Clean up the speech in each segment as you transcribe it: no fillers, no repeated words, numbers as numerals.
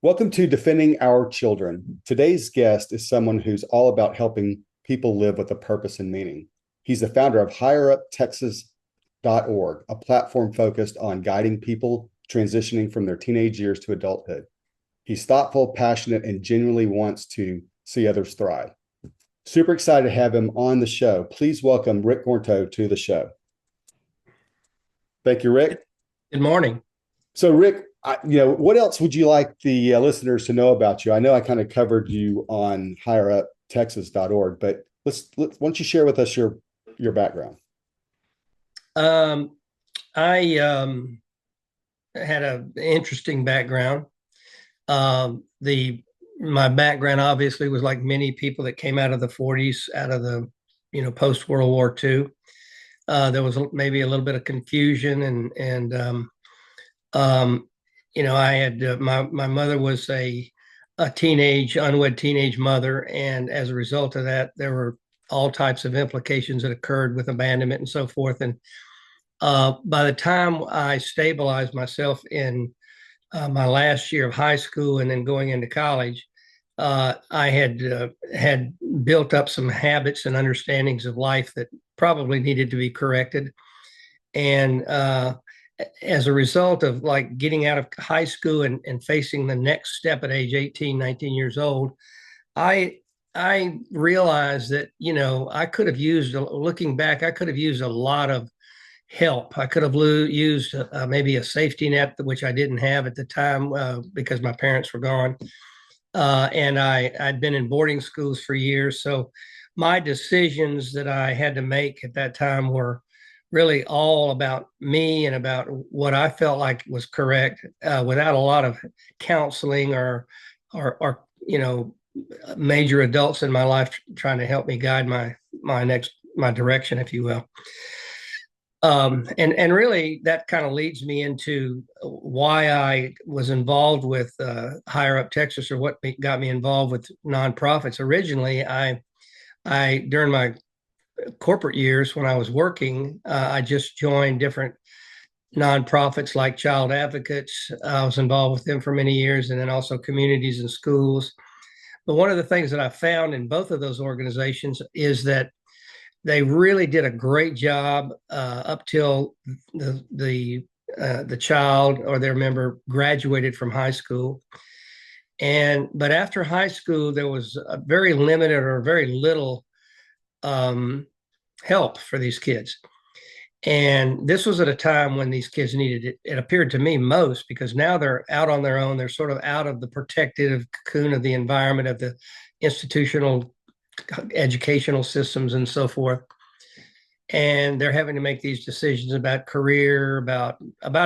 Welcome to Defending Our Children. Today's guest is someone who's all about helping people live with a purpose and meaning. He's the founder of higheruptexas.org, a platform focused on guiding people transitioning from their teenage years to adulthood. He's thoughtful, passionate, and genuinely wants to see others thrive. Super excited to have him on the show. Please welcome Rick Gornto to the show. Thank you, Rick. Good morning. So, Rick, what else would you like the listeners to know about you? I know I kind of covered you on higheruptexas.org, but why don't you share with us your background? I had an interesting background. My background obviously was like many people that came out of the 40s, out of the post World War II. There was maybe a little bit of confusion, and I had my mother was a unwed teenage mother, and as a result of that, there were all types of implications that occurred with abandonment and so forth. And by the time I stabilized myself in my last year of high school and then going into college, I had built up some habits and understandings of life that probably needed to be corrected. And as a result of like getting out of high school and facing the next step at age 18, 19 years old, I realized that, I could have used, looking back, I could have used a lot of help. I could have used maybe a safety net, which I didn't have at the time because my parents were gone. And I'd been in boarding schools for years. So my decisions that I had to make at that time were really all about me and about what I felt like was correct, without a lot of counseling or major adults in my life trying to help me guide my direction, if you will. And really that kind of leads me into why I was involved with Higher Up Texas, or what got me involved with nonprofits. Originally, I during my corporate years when I was working, I just joined different nonprofits like Child Advocates. I was involved with them for many years, and then also communities and schools. But one of the things that I found in both of those organizations is that they really did a great job up till the child or their member graduated from high school. But after high school, there was a very limited or very little help for these kids. And this was at a time when these kids needed it. It appeared to me most, because now they're out on their own. They're sort of out of the protective cocoon of the environment, of the institutional educational systems and so forth. And they're having to make these decisions about career, about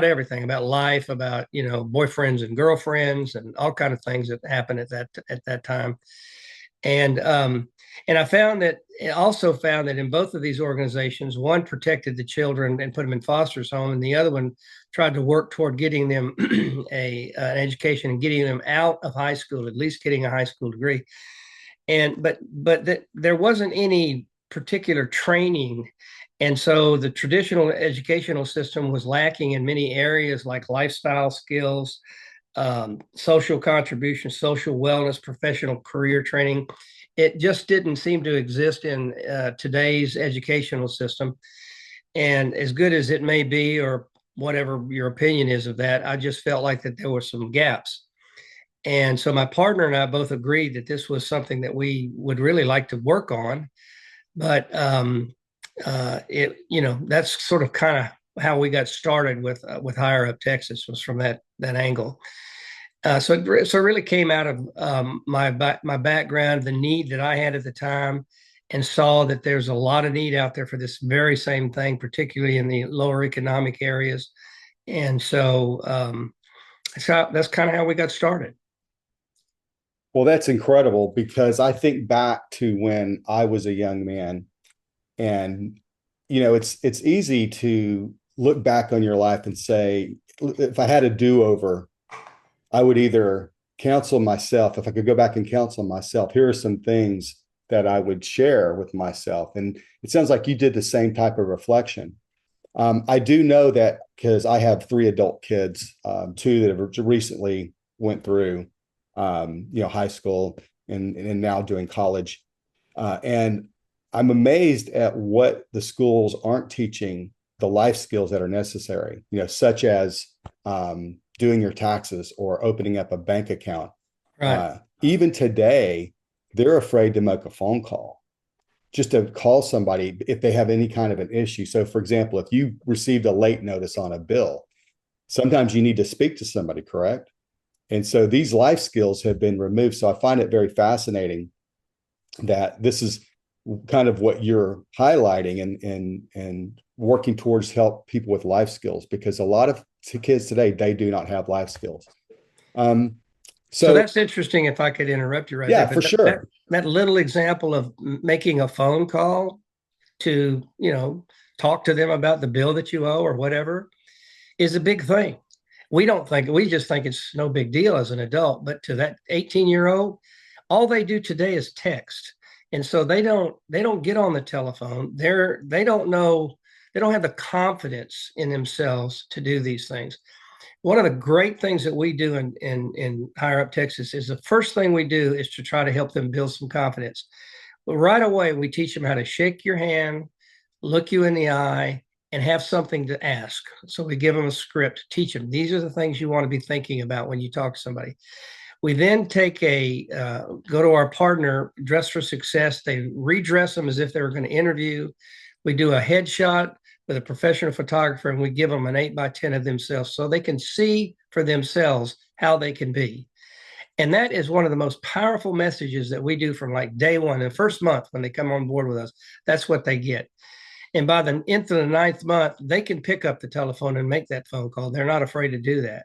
everything, about life, about boyfriends and girlfriends and all kind of things that happen at that time. And I also found that in both of these organizations, one protected the children and put them in foster home, and the other one tried to work toward getting them an education and getting them out of high school, at least getting a high school degree. But there wasn't any particular training. And so the traditional educational system was lacking in many areas like lifestyle skills, social contribution, social wellness, professional career training. It just didn't seem to exist in today's educational system. And as good as it may be, or whatever your opinion is of that, I just felt like that there were some gaps. And so my partner and I both agreed that this was something that we would really like to work on. But that's sort of kind of how we got started with Higher Up Texas, was from that angle. So it really came out of my background, the need that I had at the time, and saw that there's a lot of need out there for this very same thing, particularly in the lower economic areas. And so that's kind of how we got started. Well, that's incredible, because I think back to when I was a young man, and it's easy to look back on your life and say, if I had a do-over, I would either counsel myself. If I could go back and counsel myself, here are some things that I would share with myself. And it sounds like you did the same type of reflection. I do know that because I have 3 adult kids, 2 that have recently went through high school and now doing college. And I'm amazed at what the schools aren't teaching the life skills that are necessary, such as doing your taxes or opening up a bank account. Right. Even today, they're afraid to make a phone call, just to call somebody if they have any kind of an issue. So, for example, if you received a late notice on a bill, sometimes you need to speak to somebody, correct? And so these life skills have been removed. So I find it very fascinating that this is kind of what you're highlighting and working towards help people with life skills, because a lot of kids today, they do not have life skills. Um, So so that's interesting, if I could interrupt you right there. yeah, But for that sure. that little example of making a phone call to, talk to them about the bill that you owe or whatever is a big thing. We just think it's no big deal as an adult, but to that 18-year-old, all they do today is text. And so they don't get on the telephone. They don't know, they don't have the confidence in themselves to do these things. One of the great things that we do in Higher Up Texas is the first thing we do is to try to help them build some confidence. But right away, we teach them how to shake your hand, look you in the eye, and have something to ask. So we give them a script, teach them these are the things you want to be thinking about when you talk to somebody. We then go to our partner, Dress for Success. They redress them as if they were going to interview. We do a headshot with a professional photographer, and we give them an 8x10 of themselves so they can see for themselves how they can be. And that is one of the most powerful messages that we do from like day one, the first month when they come on board with us. That's what they get. And by the end of the ninth month, they can pick up the telephone and make that phone call. They're not afraid to do that.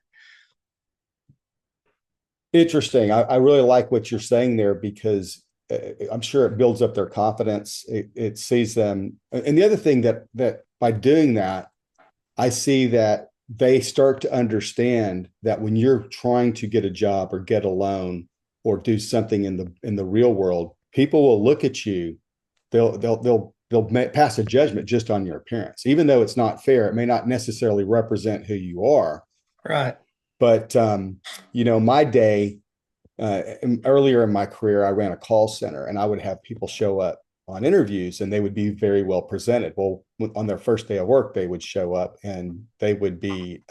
Interesting. I really like what you're saying there, because I'm sure it builds up their confidence. It sees them. And the other thing that by doing that, I see that they start to understand that when you're trying to get a job or get a loan or do something in the real world, people will look at you. They'll pass a judgment just on your appearance, even though it's not fair. It may not necessarily represent who you are. Right. But my day, earlier in my career, I ran a call center, and I would have people show up on interviews, and they would be very well presented. Well, on their first day of work, they would show up and they would be,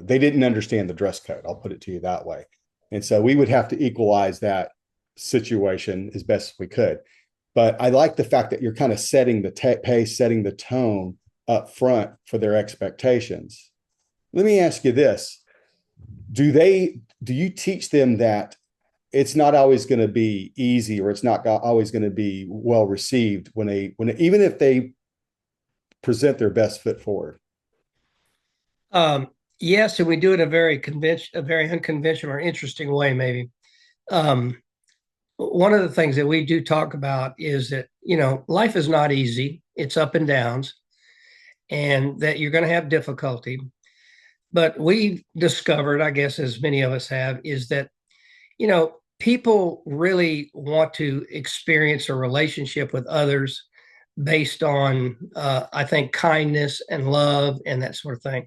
they didn't understand the dress code. I'll put it to you that way. And so we would have to equalize that situation as best as we could. But I like the fact that you're kind of setting the pace, setting the tone up front for their expectations. Let me ask you this. Do you teach them that it's not always going to be easy, or it's not always going to be well received even if they present their best foot forward? Yes, and we do it a very unconventional or interesting way, maybe. Um, One of the things that we do talk about is that, life is not easy. It's up and downs, and that you're going to have difficulty. But we discovered, I guess, as many of us have, is that, people really want to experience a relationship with others based on, I think, kindness and love and that sort of thing.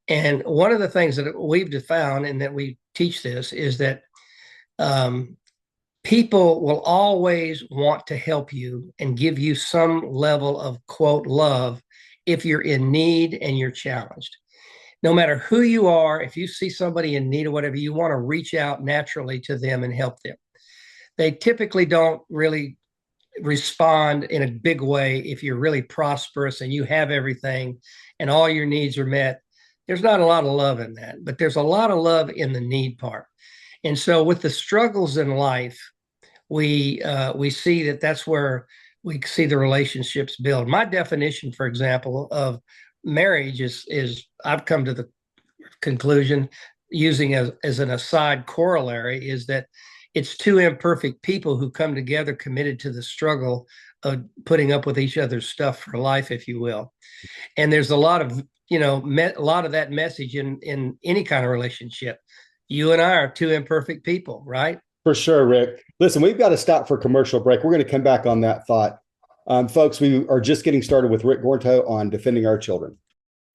And one of the things that we've found and that we teach this is that um, people will always want to help you and give you some level of quote love if you're in need and you're challenged. No matter who you are, if you see somebody in need or whatever, you want to reach out naturally to them and help them. They typically don't really respond in a big way if you're really prosperous and you have everything and all your needs are met. There's not a lot of love in that, but there's a lot of love in the need part. And so with the struggles in life, we see that that's where we see the relationships build. My definition, for example, of marriage is I've come to the conclusion, using as an aside corollary, is that it's two imperfect people who come together committed to the struggle of putting up with each other's stuff for life, if you will. And there's a lot of a lot of that message in any kind of relationship. You and I are two imperfect people, right? For sure, Rick. Listen, we've got to stop for commercial break. We're going to come back on that thought. Folks, we are just getting started with Rick Gornto on defending our children.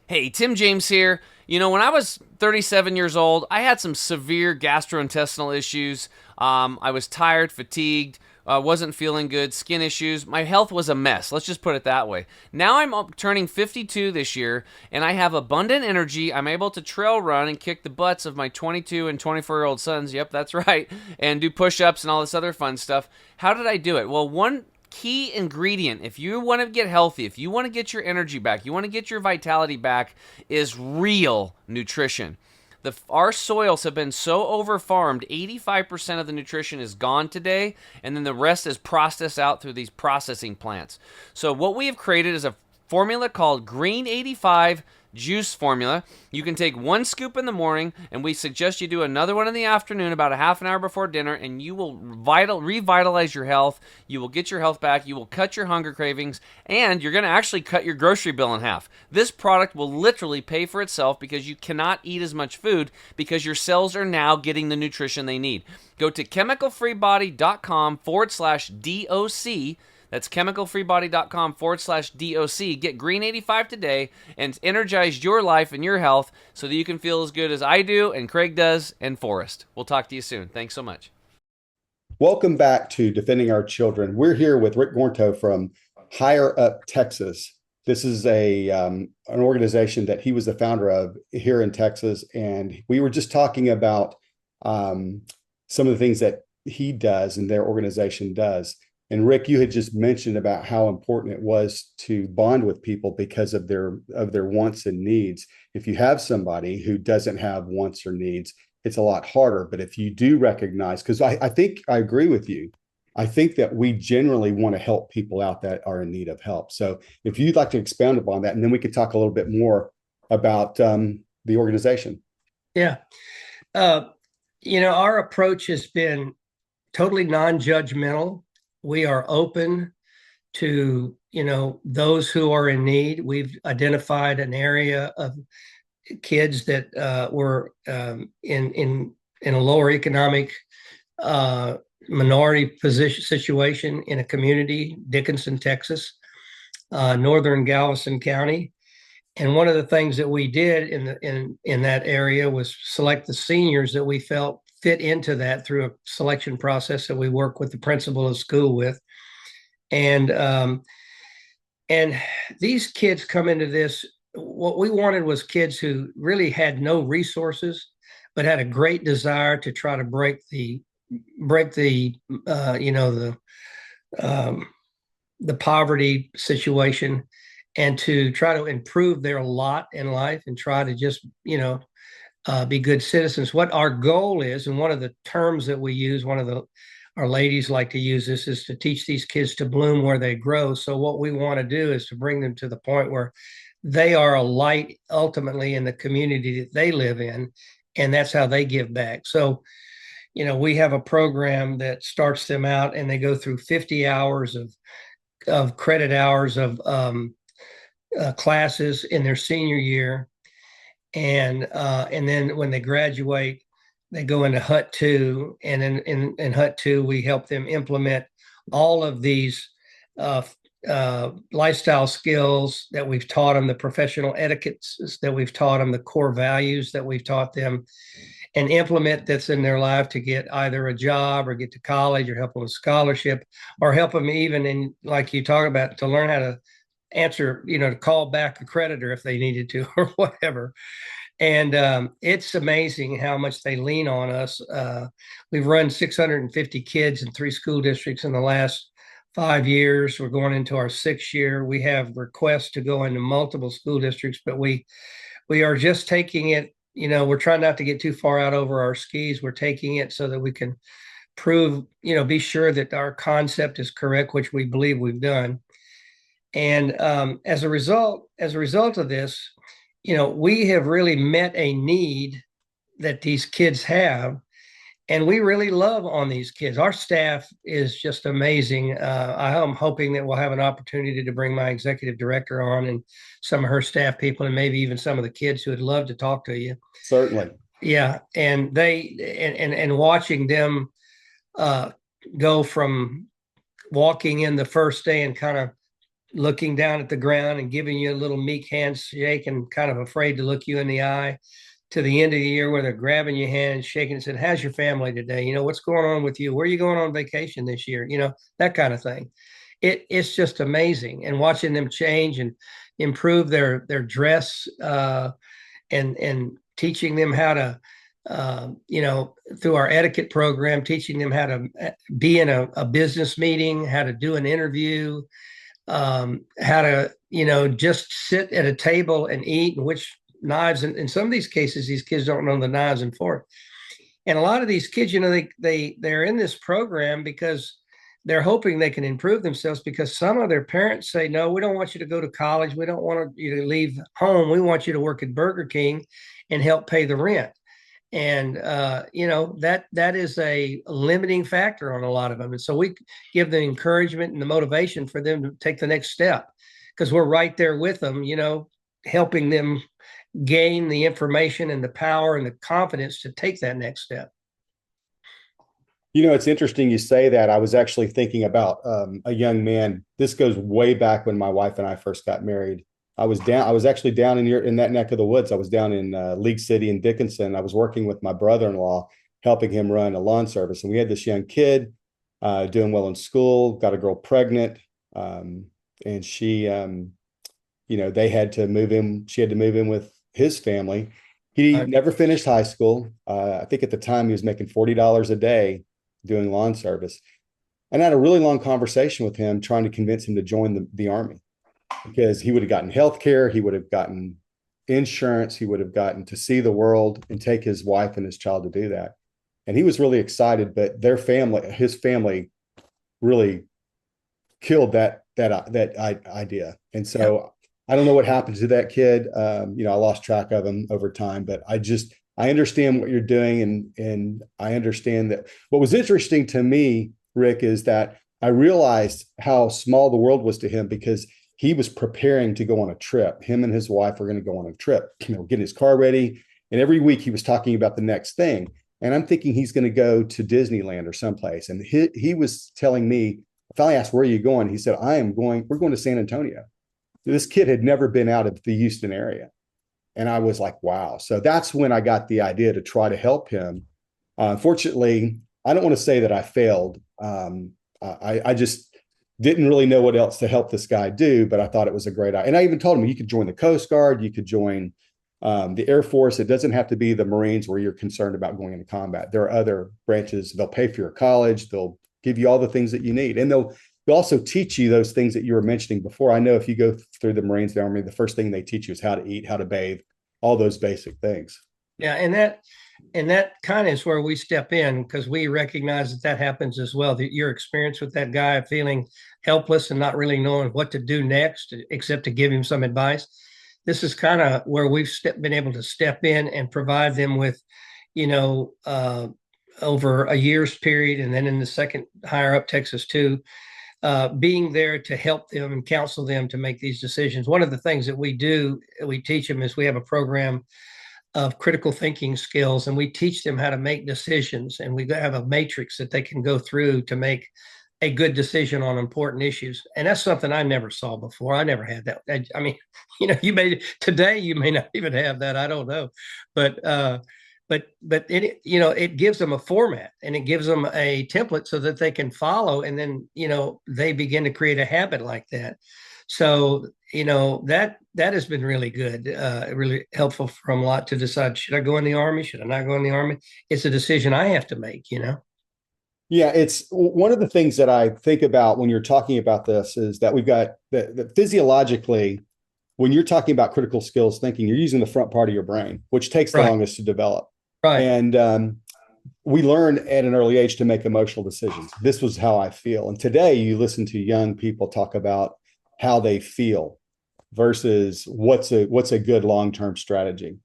Hey, Tim James here. When I was 37 years old. I had some severe gastrointestinal issues. I was tired, fatigued, wasn't feeling good, skin issues. My health was a mess. Let's just put it that way. Now I'm turning 52 this year, and I have abundant energy. I'm able to trail run and kick the butts of my 22 and 24-year-old sons. Yep, that's right. And do push ups and all this other fun stuff. How did I do it? Well, one key ingredient, if you want to get healthy, if you want to get your energy back, you want to get your vitality back, is real nutrition. Our soils have been so over-farmed, 85% of the nutrition is gone today, and then the rest is processed out through these processing plants. So what we have created is a formula called Green 85 juice formula. You can take 1 scoop in the morning, and we suggest you do another one in the afternoon about a half an hour before dinner, and you will revitalize your health. You will get your health back. You will cut your hunger cravings, and you're going to actually cut your grocery bill in half. This product will literally pay for itself because you cannot eat as much food because your cells are now getting the nutrition they need. Go to chemicalfreebody.com/DOC. That's chemicalfreebody.com/DOC. Get Green 85 today and energize your life and your health so that you can feel as good as I do and Craig does and Forrest. We'll talk to you soon. Thanks so much. Welcome back to Defending Our Children. We're here with Rick Gornto from Higher Up Texas. This is an organization that he was the founder of here in Texas, and we were just talking about some of the things that he does and their organization does. And Rick, you had just mentioned about how important it was to bond with people because of their wants and needs. If you have somebody who doesn't have wants or needs, it's a lot harder. But if you do recognize, because I think I agree with you, I think that we generally want to help people out that are in need of help. So if you'd like to expound upon that, and then we could talk a little bit more about the organization. Yeah. Our approach has been totally non-judgmental. We are open to, those who are in need. We've identified an area of kids that were in a lower economic minority position situation in a community, Dickinson, Texas, northern Galveston County. And one of the things that we did in that area was select the seniors that we felt fit into that through a selection process that we work with the principal of school with. And these kids come into this. What we wanted was kids who really had no resources, but had a great desire to try to break the poverty situation, and to try to improve their lot in life and try to just be good citizens. What our goal is, and one of the terms that we use, our ladies like to use this, is to teach these kids to bloom where they grow. So what we want to do is to bring them to the point where they are a light ultimately in the community that they live in, and that's how they give back. So, we have a program that starts them out, and they go through 50 hours of credit hours of classes in their senior year. And then when they graduate, they go into Hut 2, and in Hut 2 we help them implement all of these lifestyle skills that we've taught them, the professional etiquettes that we've taught them, the core values that we've taught them, and implement this in their life to get either a job or get to college or help them with scholarship, or help them even in, like you talk about, to learn how to answer, to call back a creditor if they needed to or whatever. And it's amazing how much they lean on us. We've run 650 kids in 3 school districts in the last 5 years. We're going into our 6th year. We have requests to go into multiple school districts, but we are just taking it, we're trying not to get too far out over our skis. We're taking it so that we can prove, be sure that our concept is correct, which we believe we've done. And as a result of this, we have really met a need that these kids have, and we really love on these kids. Our staff is just amazing. I'm hoping that we'll have an opportunity to bring my executive director on and some of her staff people, and maybe even some of the kids who would love to talk to you. Certainly. Yeah, and and watching them go from walking in the first day and kind of looking down at the ground and giving you a little meek handshake and kind of afraid to look you in the eye, to the end of the year where they're grabbing your hand and shaking and said, "How's your family today? You know, what's going on with you? Where are you going on vacation this year?" You know, that kind of thing. It's just amazing, and watching them change and improve their dress, and teaching them how to, you know, through our etiquette program, teaching them how to be in a business meeting, how to do an interview, how to, you know, just sit at a table and eat, and which knives. And in some of these cases, these kids don't know the knives and forks. And a lot of these kids, you know, they're in this program because they're hoping they can improve themselves, because some of their parents say, no, we don't want you to go to college. We don't want you to leave home. We want you to work at Burger King and help pay the rent. And you know, that is a limiting factor on a lot of them. And so we give the encouragement and the motivation for them to take the next step, because we're right there with them, you know, helping them gain the information and the power and the confidence to take that next step. You know, it's interesting you say that. I was actually thinking about a young man. This goes way back when my wife and I first got married. I was actually down in that neck of the woods. I was down in League City in Dickinson. I was working with my brother-in-law, helping him run a lawn service. And we had this young kid doing well in school, got a girl pregnant. And she, you know, they had to move him. She had to move in with his family. He never finished high school. I think at the time he was making $40 a day doing lawn service. And I had a really long conversation with him trying to convince him to join the Army, because he would have gotten health care, he would have gotten insurance, he would have gotten to see the world and take his wife and his child to do that. And he was really excited, but his family really killed that idea. And so I don't know what happened to that kid. You know, I lost track of him over time, but I understand what you're doing. And I understand that. What was interesting to me, Rick, is that I realized how small the world was to him, because he was preparing to go on a trip. Him and his wife were going to go on a trip, you know, getting his car ready. And every week he was talking about the next thing. And I'm thinking he's going to go to Disneyland or someplace. And he was telling me, I finally asked, where are you going? He said, we're going to San Antonio. This kid had never been out of the Houston area. And I was like, wow. So that's when I got the idea to try to help him. Unfortunately, I don't want to say that I failed. I just didn't really know what else to help this guy do, but I thought it was a great idea. And I even told him, you could join the Coast Guard, you could join the Air Force. It doesn't have to be the Marines where you're concerned about going into combat. There are other branches. They'll pay for your college. They'll give you all the things that you need. And they'll also teach you those things that you were mentioning before. I know if you go through the Marines, the Army, the first thing they teach you is how to eat, how to bathe, all those basic things. Yeah, and that kind of is where we step in, because we recognize that that happens as well. That your experience with that guy feeling helpless and not really knowing what to do next, except to give him some advice. This is kind of where we've been able to step in and provide them with, you know, over a year's period, and then in the second higher up Texas too, being there to help them and counsel them to make these decisions. One of the things that we do, we teach them, is we have a program of critical thinking skills, and we teach them how to make decisions. And we have a matrix that they can go through to make a good decision on important issues. And that's something I never saw before. I never had that. I mean, you know, you may not even have that. I don't know, but it, you know, it gives them a format and it gives them a template so that they can follow, and then, you know, they begin to create a habit like that. So, you know, that has been really good, really helpful for them a lot to decide, should I go in the Army? Should I not go in the Army? It's a decision I have to make, you know? Yeah, it's one of the things that I think about when you're talking about this is that we've got the physiologically, when you're talking about critical skills thinking, you're using the front part of your brain, which takes the longest to develop. Right. And we learn at an early age to make emotional decisions. This was how I feel. And today you listen to young people talk about how they feel versus what's a good long-term strategy.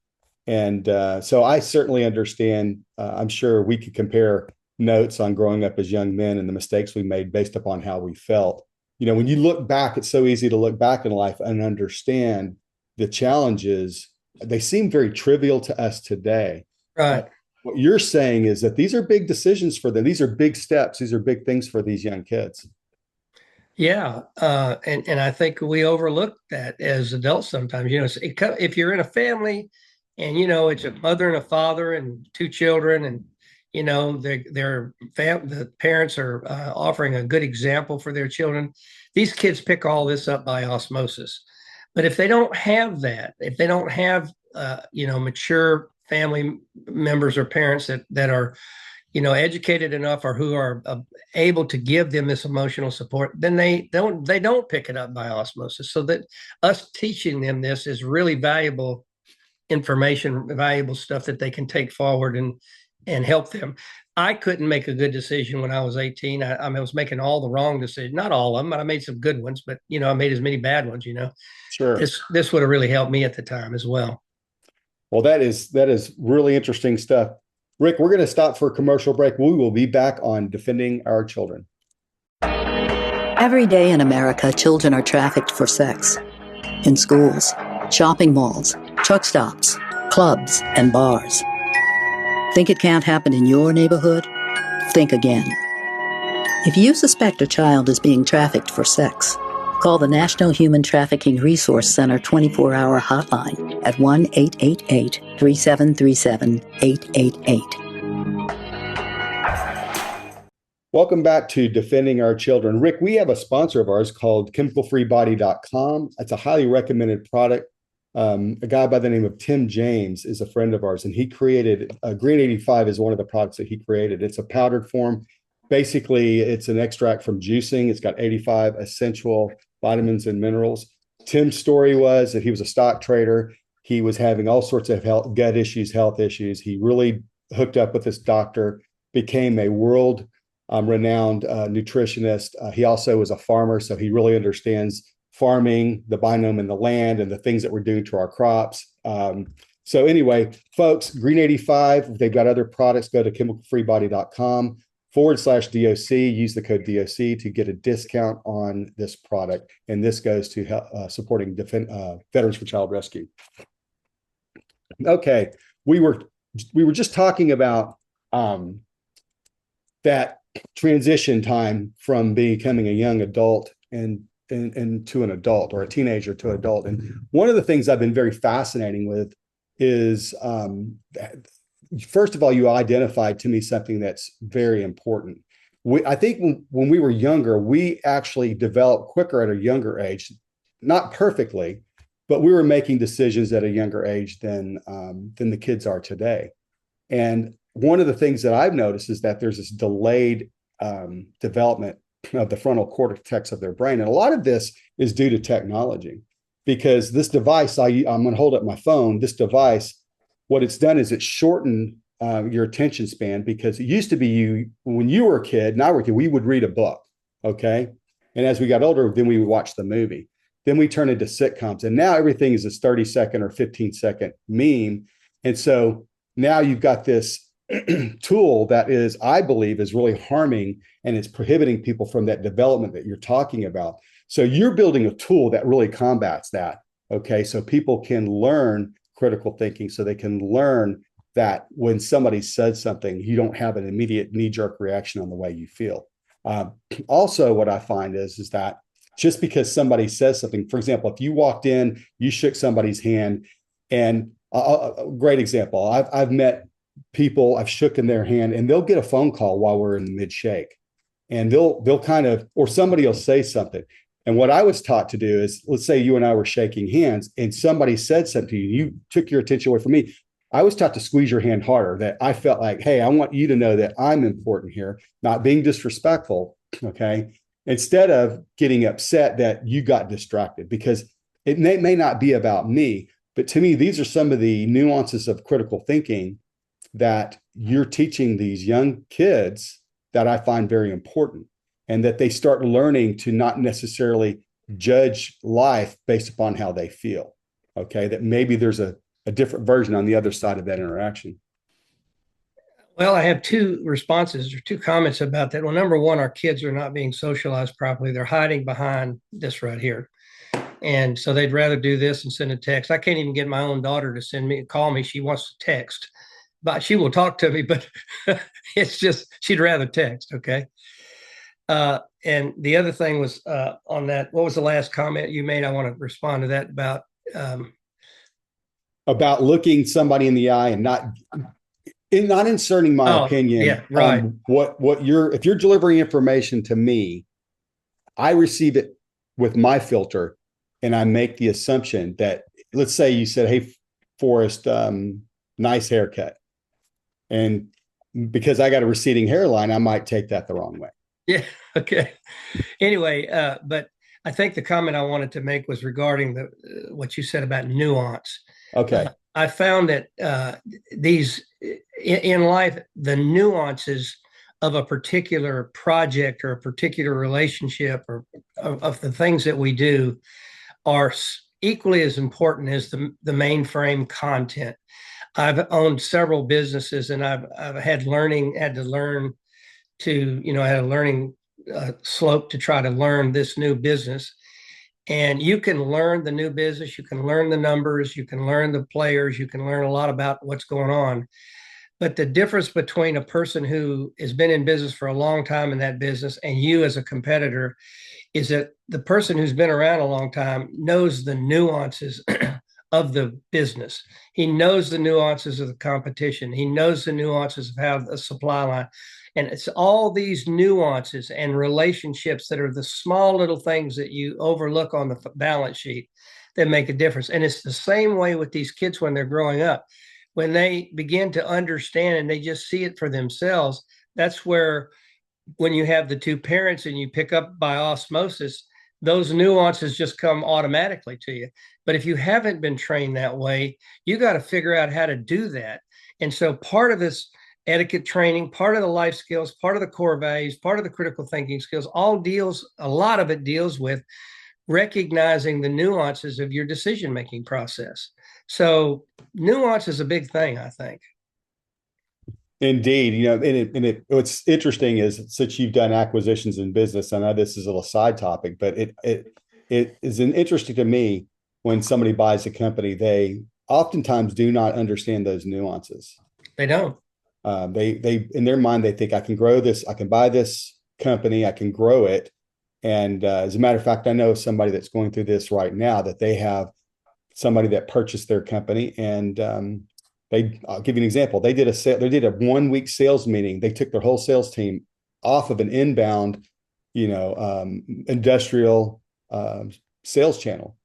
And so I certainly understand. I'm sure we could compare notes on growing up as young men and the mistakes we made based upon how we felt. You know, when you look back, it's so easy to look back in life and understand the challenges. They seem very trivial to us today. Right. What you're saying is that these are big decisions for them. These are big steps. These are big things for these young kids. Yeah, and I think we overlook that as adults sometimes. You know, if you're in a family And it's a mother and a father and two children, and the parents are offering a good example for their children. These kids pick all this up by osmosis. But if they don't have that, if they don't have mature family members or parents that are educated enough or who are able to give them this emotional support, then they don't pick it up by osmosis. So that us teaching them this is really valuable information, valuable stuff that they can take forward and help them. I couldn't make a good decision when I was 18. I was making all the wrong decisions, not all of them. I made some good ones, but I made as many bad ones. Sure. This would have really helped me at the time as well. Well, that is really interesting stuff. Rick, we're going to stop for a commercial break. We will be back on defending our children. Every day in America, children are trafficked for sex. In schools, shopping malls, truck stops, clubs, and bars. Think it can't happen in your neighborhood? Think again. If you suspect a child is being trafficked for sex, call the National Human Trafficking Resource Center 24-hour hotline at 1-888-373-888. Welcome back to Defending Our Children. Rick, we have a sponsor of ours called chemicalfreebody.com. It's a highly recommended product. A guy by the name of Tim James is a friend of ours, and he created Green 85 is one of the products that he created. It's a powdered form. Basically, it's an extract from juicing. It's got 85 essential vitamins and minerals. Tim's story was that he was a stock trader. He was having all sorts of gut issues, health issues. He really hooked up with this doctor, became a world renowned nutritionist. He also was a farmer, so he really understands farming, the biome and the land, and the things that we're doing to our crops. So anyway, folks, Green 85, they've got other products. Go to chemicalfreebody.com/DOC. Use the code DOC to get a discount on this product. And this goes to supporting Veterans for Child Rescue. Okay, we were just talking about that transition time from becoming a young adult and to an adult, or a teenager to adult. And one of the things I've been very fascinating with is, first of all, you identified to me something that's very important. I think when we were younger, we actually developed quicker at a younger age, not perfectly, but we were making decisions at a younger age than the kids are today. And one of the things that I've noticed is that there's this delayed development of the frontal cortex of their brain. And a lot of this is due to technology, because this device, I'm going to hold up my phone, this device, what it's done is it's shortened your attention span, because it used to be when you were a kid, and I were a kid, we would read a book, okay? And as we got older, then we would watch the movie. Then we turn into sitcoms. And now everything is a 30-second or 15-second meme. And so now you've got this tool that is, I believe, is really harming, and it's prohibiting people from that development that you're talking about. So you're building a tool that really combats that. Okay. So people can learn critical thinking, so they can learn that when somebody says something, you don't have an immediate knee-jerk reaction on the way you feel. Also, what I find is that just because somebody says something, for example, if you walked in, you shook somebody's hand, and a great example, I've met people, I've shook in their hand, and they'll get a phone call while we're in the mid shake, and they'll kind of, or somebody will say something. And what I was taught to do is, let's say you and I were shaking hands and somebody said something to you, you took your attention away from me. I was taught to squeeze your hand harder, that I felt like, hey, I want you to know that I'm important here, not being disrespectful. Okay. Instead of getting upset that you got distracted, because it may not be about me, but to me, these are some of the nuances of critical thinking that you're teaching these young kids that I find very important, and that they start learning to not necessarily judge life based upon how they feel. Okay. That maybe there's a different version on the other side of that interaction. Well, I have two responses or two comments about that. Well, number one, our kids are not being socialized properly. They're hiding behind this right here. And so they'd rather do this and send a text. I can't even get my own daughter to call me. She wants to text, but she will talk to me, but it's just, she'd rather text. Okay. And the other thing was on that, what was the last comment you made? I want to respond to that about about looking somebody in the eye and not inserting my Oh, opinion yeah, right. on what if you're delivering information to me, I receive it with my filter, and I make the assumption that, let's say you said, "Hey, Forrest, nice haircut," and because I got a receding hairline, I might take that the wrong way. Yeah. Okay. Anyway, but I think the comment I wanted to make was regarding the what you said about nuance. Okay. I found that these in life, the nuances of a particular project or a particular relationship or of the things that we do are equally as important as the mainframe content. I've owned several businesses, and I've had to learn to, I had a learning slope to try to learn this new business. And you can learn the new business, you can learn the numbers, you can learn the players, you can learn a lot about what's going on. But the difference between a person who has been in business for a long time in that business and you as a competitor is that the person who's been around a long time knows the nuances of the business. He knows the nuances of the competition. He knows the nuances of how the supply line. And it's all these nuances and relationships that are the small little things that you overlook on the balance sheet that make a difference. And it's the same way with these kids when they're growing up. When they begin to understand and they just see it for themselves, that's where, when you have the two parents and you pick up by osmosis, those nuances just come automatically to you. But if you haven't been trained that way, you got to figure out how to do that. And so part of this etiquette training, part of the life skills, part of the core values, part of the critical thinking skills, a lot of it deals with recognizing the nuances of your decision-making process. So nuance is a big thing, I think. Indeed, what's interesting is, since you've done acquisitions in business, I know this is a little side topic, but it is interesting to me when somebody buys a company, they oftentimes do not understand those nuances. They don't. They in their mind, they think, I can grow this, I can buy this company, I can grow it. And as a matter of fact, I know somebody that's going through this right now, that they have somebody that purchased their company, and I'll give you an example. They did a 1 week sales meeting. They took their whole sales team off of an inbound, industrial sales channel.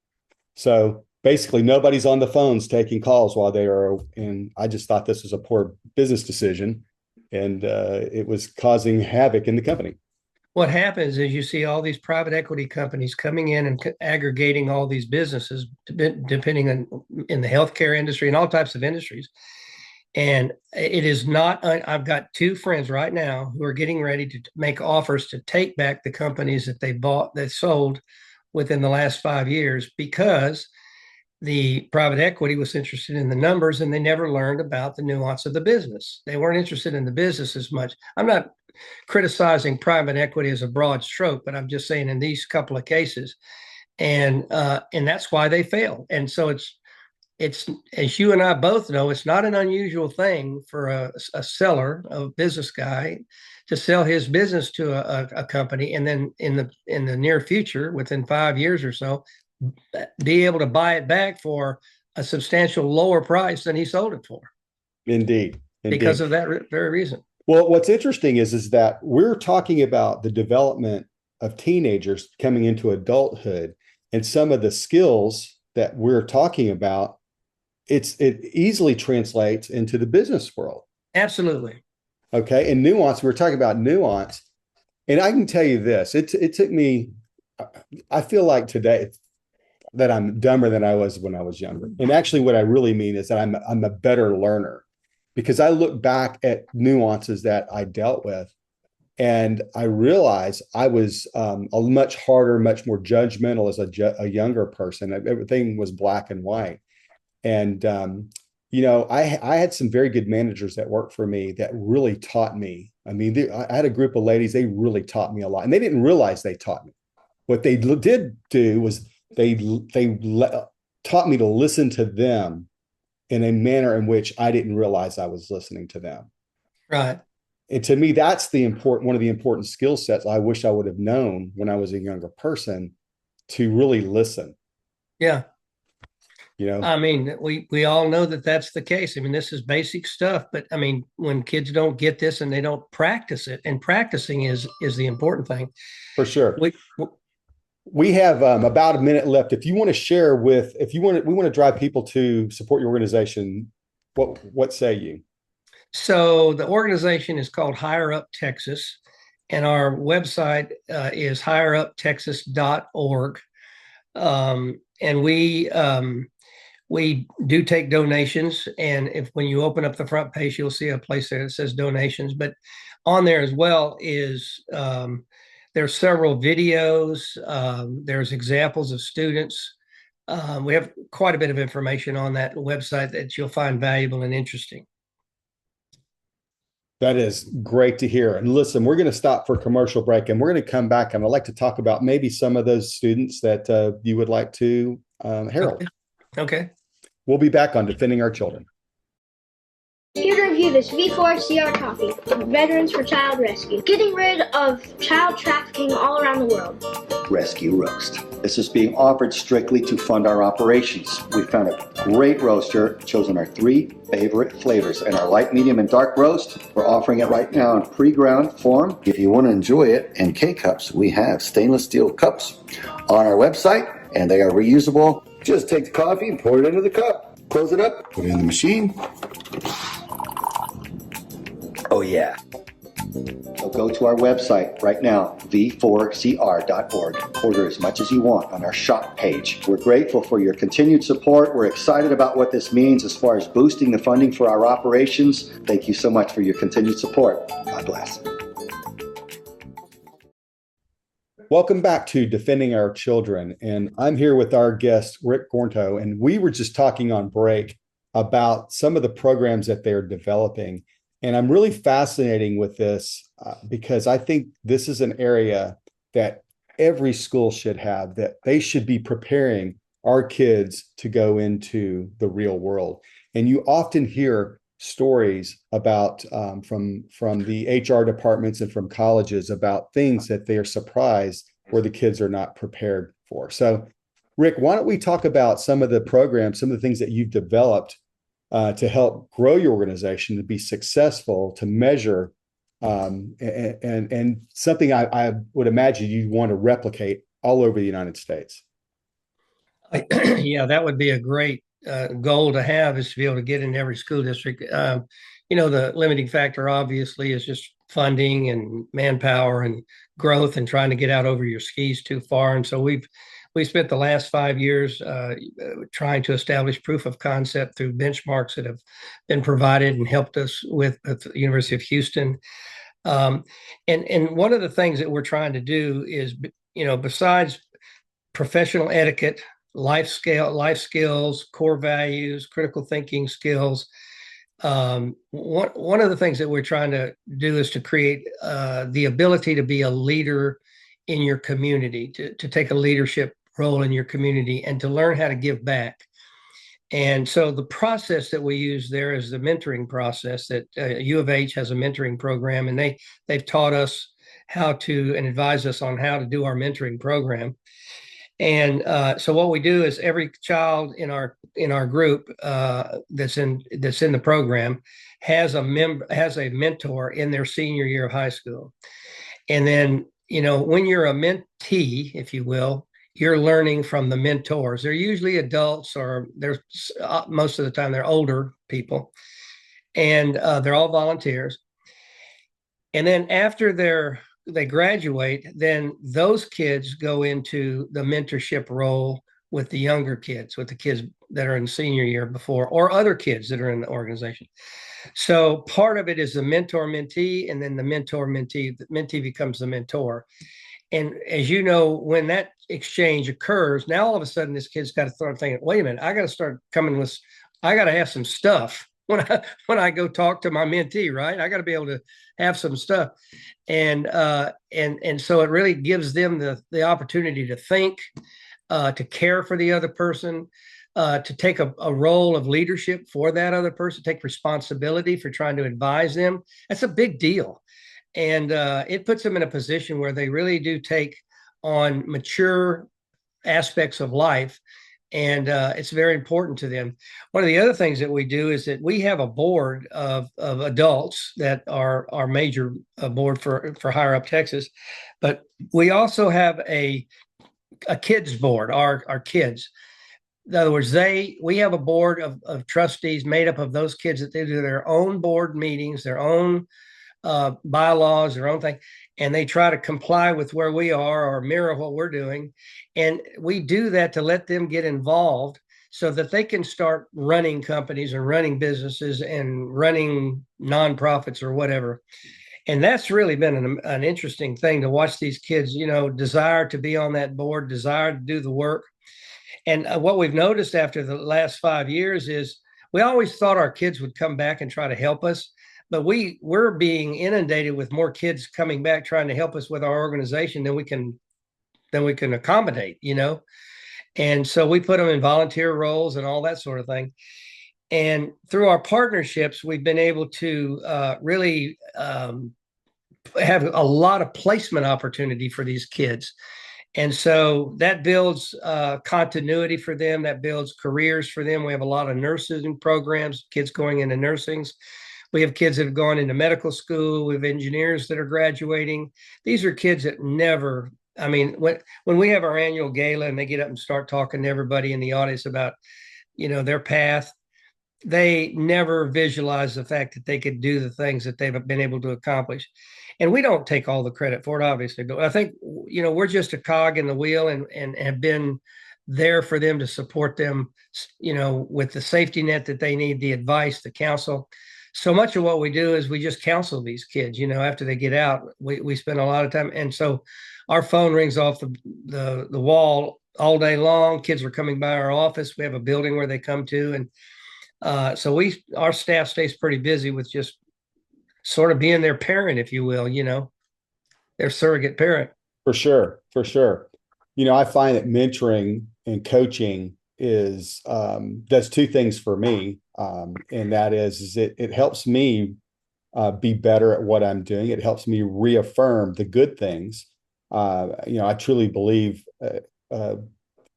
So basically, nobody's on the phones taking calls while they are. And I just thought this was a poor business decision, and it was causing havoc in the company. What happens is you see all these private equity companies coming in and aggregating all these businesses, depending on in the healthcare industry and all types of industries. And it is not, I've got two friends right now who are getting ready to make offers to take back the companies that they sold within the last 5 years, because the private equity was interested in the numbers and they never learned about the nuance of the business. They weren't interested in the business as much. I'm not criticizing private equity as a broad stroke, but I'm just saying in these couple of cases, and that's why they fail. And so it's as you and I both know, it's not an unusual thing for a seller, a business guy, to sell his business to a company, and then in the near future, within 5 years or so, be able to buy it back for a substantial lower price than he sold it for. Indeed. Because of that very reason. Well, what's interesting is that we're talking about the development of teenagers coming into adulthood, and some of the skills that we're talking about, it easily translates into the business world. Absolutely. Okay. And nuance, we're talking about nuance. And I can tell you this, it took me, I feel like today that I'm dumber than I was when I was younger. And actually what I really mean is that I'm a better learner, because I look back at nuances that I dealt with, and I realized I was a much harder, much more judgmental as a younger person. Everything was black and white. And, I had some very good managers that worked for me that really taught me. I mean, I had a group of ladies, they really taught me a lot, and they didn't realize they taught me. What they did do was they taught me to listen to them in a manner in which I didn't realize I was listening to them. Right. And to me, that's one of the important skill sets I wish I would have known when I was a younger person, to really listen. Yeah. you know? I mean, we all know that that's the case. I mean, this is basic stuff, but I mean, when kids don't get this and they don't practice it, and practicing is the important thing. For sure. We, We have about a minute left. If you want to share with, if you want to, we want to drive people to support your organization. What say you? so the organization is called Higher Up Texas, and our website is higheruptexas.org. And we do take donations, and if when you open up the front page, you'll see a place there that says donations. But on there as well is there's several videos. There's examples of students. We have quite a bit of information on that website that you'll find valuable and interesting. That is great to hear. And listen, we're going to stop for a commercial break, and we're going to come back, and I'd like to talk about maybe some of those students that you would like to herald. Okay. We'll be back on Defending Our Children. Here to review this V4CR coffee, Veterans for Child Rescue. Getting rid of child trafficking all around the world. Rescue Roast. This is being offered strictly to fund our operations. We found a great roaster, chosen our 3 favorite flavors. And our light, medium, and dark roast, we're offering it right now in pre-ground form. If you want to enjoy it in K-Cups, we have stainless steel cups on our website, and they are reusable. Just take the coffee and pour it into the cup. Close it up, put it in the machine. Oh yeah. So go to our website right now, v4cr.org. Order as much as you want on our shop page. We're grateful for your continued support. We're excited about what this means as far as boosting the funding for our operations. Thank you so much for your continued support. God bless. Welcome back to Defending Our Children. And I'm here with our guest, Rick Gornto. And we were just talking on break about some of the programs that they're developing. And I'm really fascinating with this because I think this is an area that every school should have, that they should be preparing our kids to go into the real world. And you often hear stories about from the HR departments and from colleges about things that they are surprised where the kids are not prepared for. So, Rick, why don't we talk about some of the programs, some of the things that you've developed to help grow your organization to be successful, to measure, and something I would imagine you'd want to replicate all over the United States. Yeah, that would be a great goal to have, is to be able to get in every school district. The limiting factor obviously is just funding and manpower and growth and trying to get out over your skis too far. And so we spent the last 5 years trying to establish proof of concept through benchmarks that have been provided and helped us with at the University of Houston. And one of the things that we're trying to do is, besides professional etiquette, life skills, core values, critical thinking skills. One of the things that we're trying to do is to create the ability to be a leader in your community, to take a leadership role in your community, and to learn how to give back. And so the process that we use there is the mentoring process that U of H has a mentoring program, and they've taught us how to and advise us on how to do our mentoring program. And so what we do is every child in our group that's in the program has a mentor in their senior year of high school. And then, when you're a mentee, if you will, you're learning from the mentors. They're usually adults, or they're most of the time they're older people, and they're all volunteers. And then after they graduate, then those kids go into the mentorship role with the younger kids, with the kids that are in senior year before, or other kids that are in the organization. So part of it is the mentor-mentee, and then the mentor-mentee, the mentee becomes the mentor. And as you know, when that exchange occurs, now all of a sudden this kid's got to start thinking, wait a minute, I got to have some stuff when I go talk to my mentee, right? I got to be able to have some stuff. And so it really gives them the opportunity to think, to care for the other person, to take a role of leadership for that other person, take responsibility for trying to advise them. That's a big deal. And it puts them in a position where they really do take on mature aspects of life and it's very important to them. One of the other things that we do is that we have a board of adults that are our major board for Higher Up Texas, but we also have a kids board, our kids. In other words, we have a board of trustees made up of those kids that they do their own board meetings, their own bylaws, their own thing, and they try to comply with where we are or mirror what we're doing. And we do that to let them get involved so that they can start running companies and running businesses and running nonprofits or whatever. And that's really been an interesting thing to watch these kids, desire to be on that board, desire to do the work. And what we've noticed after the last 5 years is we always thought our kids would come back and try to help us, but we're being inundated with more kids coming back trying to help us with our organization than we can accommodate, And so we put them in volunteer roles and all that sort of thing. And through our partnerships, we've been able to really have a lot of placement opportunity for these kids. And so that builds continuity for them. That builds careers for them. We have a lot of nursing programs, kids going into nursings. We have kids that have gone into medical school. We have engineers that are graduating. These are kids that never, I mean, when we have our annual gala and they get up and start talking to everybody in the audience about, their path, they never visualize the fact that they could do the things that they've been able to accomplish. And we don't take all the credit for it, obviously, but I think, we're just a cog in the wheel and have been there for them to support them, with the safety net that they need, the advice, the counsel. So much of what we do is we just counsel these kids, after they get out, we spend a lot of time. And so our phone rings off the wall all day long. Kids are coming by our office. We have a building where they come to. And so our staff stays pretty busy with just sort of being their parent, if you will, their surrogate parent. For sure. For sure. I find that mentoring and coaching does two things for me. And that is it helps me be better at what I'm doing. It helps me reaffirm the good things. I truly believe the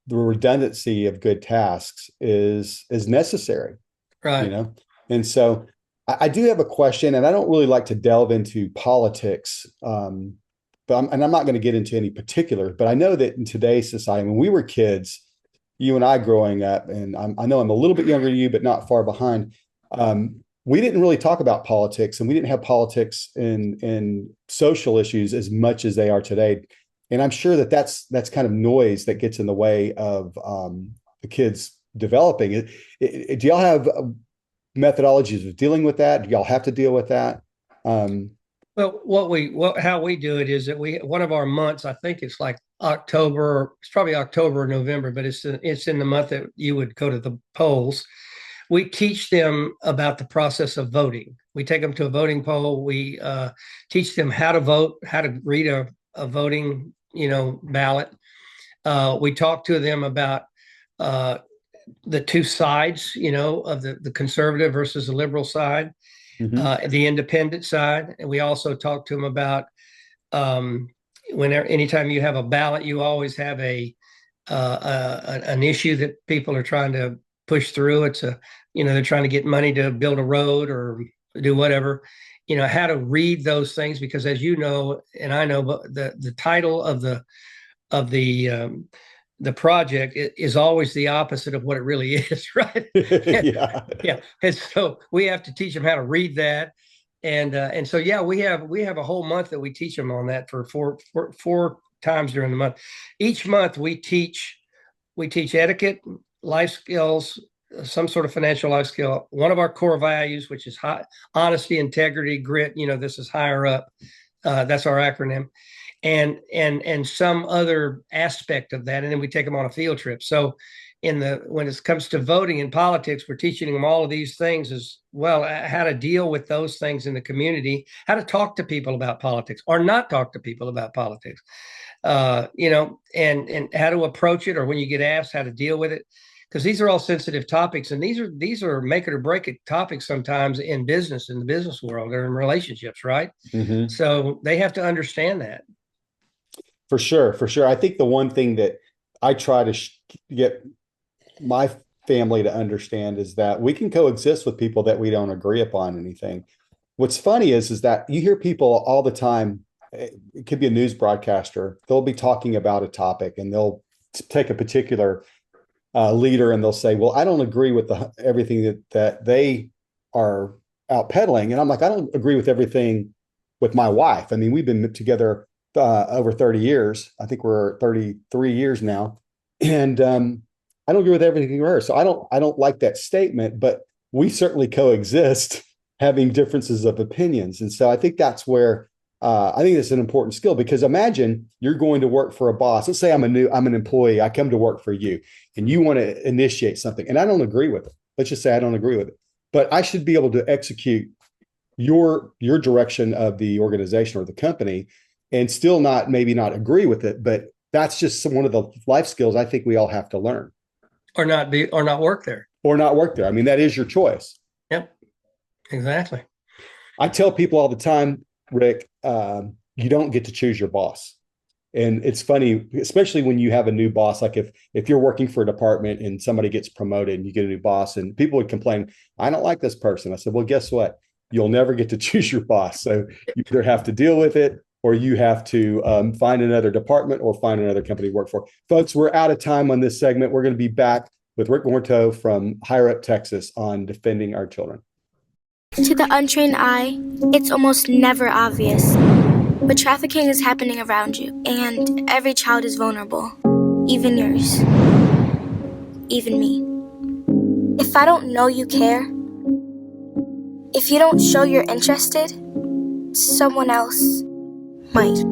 redundancy of good tasks is necessary. Right. And so I do have a question, and I don't really like to delve into politics, but I'm not going to get into any particulars, but I know that in today's society, when we were kids, you and I growing up, and I know I'm a little bit younger than you, but not far behind, we didn't really talk about politics, and we didn't have politics in social issues as much as they are today. And I'm sure that's kind of noise that gets in the way of the kids developing. Do y'all have methodologies of dealing with that? Do y'all have to deal with that? Well, how we do it is that one of our months, I think it's like October, it's probably October or November, but it's in the month that you would go to the polls. We teach them about the process of voting. We take them to a voting poll. We teach them how to vote, how to read a voting, ballot. We talk to them about the two sides, of the conservative versus the liberal side, the independent side. And we also talk to them about anytime you have a ballot, you always have an issue that people are trying to push through. It's they're trying to get money to build a road or do whatever, how to read those things, because as you know, and I know, but the title of the project is always the opposite of what it really is, right? Yeah. Yeah. And so we have to teach them how to read that. And so, yeah, we have a whole month that we teach them on that for four times during the month. Each month we teach etiquette, life skills, some sort of financial life skill, one of our core values, which is honesty, integrity, grit. This is higher up. That's our acronym. And some other aspect of that. And then we take them on a field trip. So when it comes to voting in politics, we're teaching them all of these things as well, how to deal with those things in the community, how to talk to people about politics or not talk to people about politics, and how to approach it, or when you get asked, how to deal with it. Because these are all sensitive topics, and these are make it or break it topics sometimes in the business world, or in relationships, right? Mm-hmm. So they have to understand that. For sure. I think the one thing that I try to get my family to understand is that we can coexist with people that we don't agree upon anything. What's funny is that you hear people all the time. It could be a news broadcaster. They'll be talking about a topic and they'll take a particular leader and they'll say, "Well, I don't agree with everything that they are out peddling." And I'm like, "I don't agree with everything with my wife." I mean, we've been together over 30 years. I think we're 33 years now, and I don't agree with everything with her. So I don't like that statement, but we certainly coexist, having differences of opinions. And so I think that's where I think it's an important skill, because imagine you're going to work for a boss. Let's say I'm an employee. I come to work for you and you want to initiate something and I don't agree with it. Let's just say I don't agree with it, but I should be able to execute your direction of the organization or the company and still maybe not agree with it. But that's just one of the life skills I think we all have to learn. Or not work there. Or not work there. I mean, that is your choice. Yep, exactly. I tell people all the time, Rick, you don't get to choose your boss. And it's funny, especially when you have a new boss, like if you're working for a department and somebody gets promoted and you get a new boss and people would complain, "I don't like this person." I said, "Well, guess what? You'll never get to choose your boss. So you either have to deal with it or you have to find another department or find another company to work for." Folks, we're out of time on this segment. We're going to be back with Rick Gornto from Higher Up Texas on defending our children. To the untrained eye, it's almost never obvious. But trafficking is happening around you, and every child is vulnerable. Even yours. Even me. If I don't know you care, if you don't show you're interested, someone else might.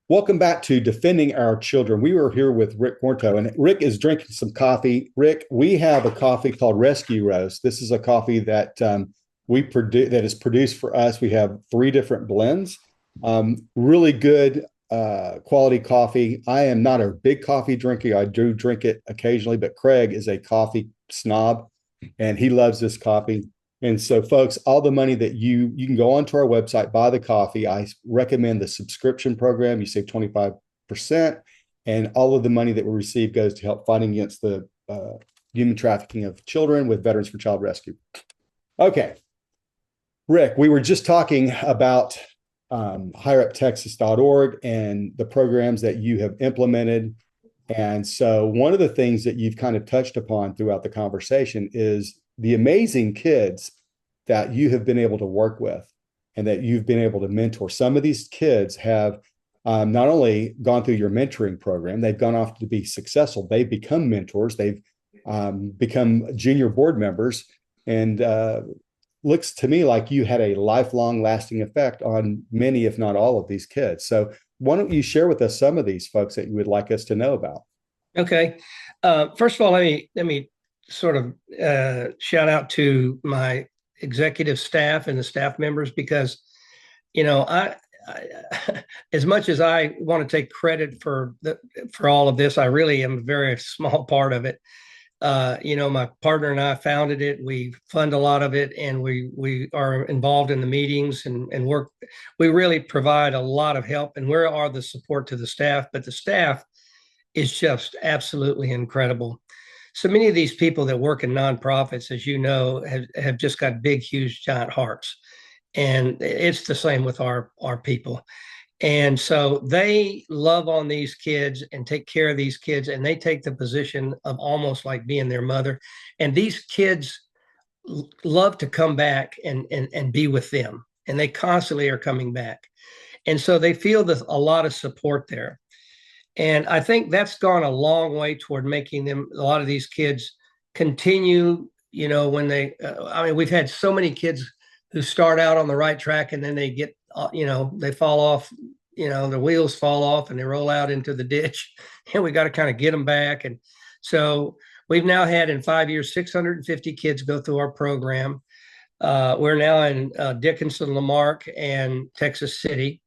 Welcome back to Defending Our Children. We were here with Rick Gornto, and Rick is drinking some coffee. Rick, we have a coffee called Rescue Roast. This is a coffee that we produce, that is produced for us. We have 3 different blends. Really good quality coffee. I am not a big coffee drinker. I do drink it occasionally, but Craig is a coffee snob, and he loves this coffee. And so, folks, all the money that you can go onto our website, buy the coffee. I recommend the subscription program. You save 25%, and all of the money that we receive goes to help fighting against the human trafficking of children with Veterans for Child Rescue. Okay, Rick, we were just talking about higheruptexas.org and the programs that you have implemented. And so one of the things that you've kind of touched upon throughout the conversation is the amazing kids that you have been able to work with and that you've been able to mentor. Some of these kids have not only gone through your mentoring program, they've gone off to be successful. They've become mentors. They've become junior board members. And looks to me like you had a lifelong lasting effect on many, if not all, of these kids. So why don't you share with us some of these folks that you would like us to know about? Okay. First of all, let me sort of shout out to my executive staff and the staff members, because, I as much as I want to take credit for all of this, I really am a very small part of it. My partner and I founded it. We fund a lot of it, and we are involved in the meetings and work. We really provide a lot of help, and we are the support to the staff. But the staff is just absolutely incredible. So many of these people that work in nonprofits, as you know, have just got big, huge, giant hearts. And it's the same with our people. And so they love on these kids and take care of these kids, and they take the position of almost like being their mother. And these kids love to come back and be with them. And they constantly are coming back. And so they feel a lot of support there. And I think that's gone a long way toward making a lot of these kids continue, when we've had so many kids who start out on the right track and then they get, they fall off, the wheels fall off and they roll out into the ditch, and we got to kind of get them back. And so we've now had in 5 years, 650 kids go through our program. We're now in Dickinson, Lamarck, and Texas City.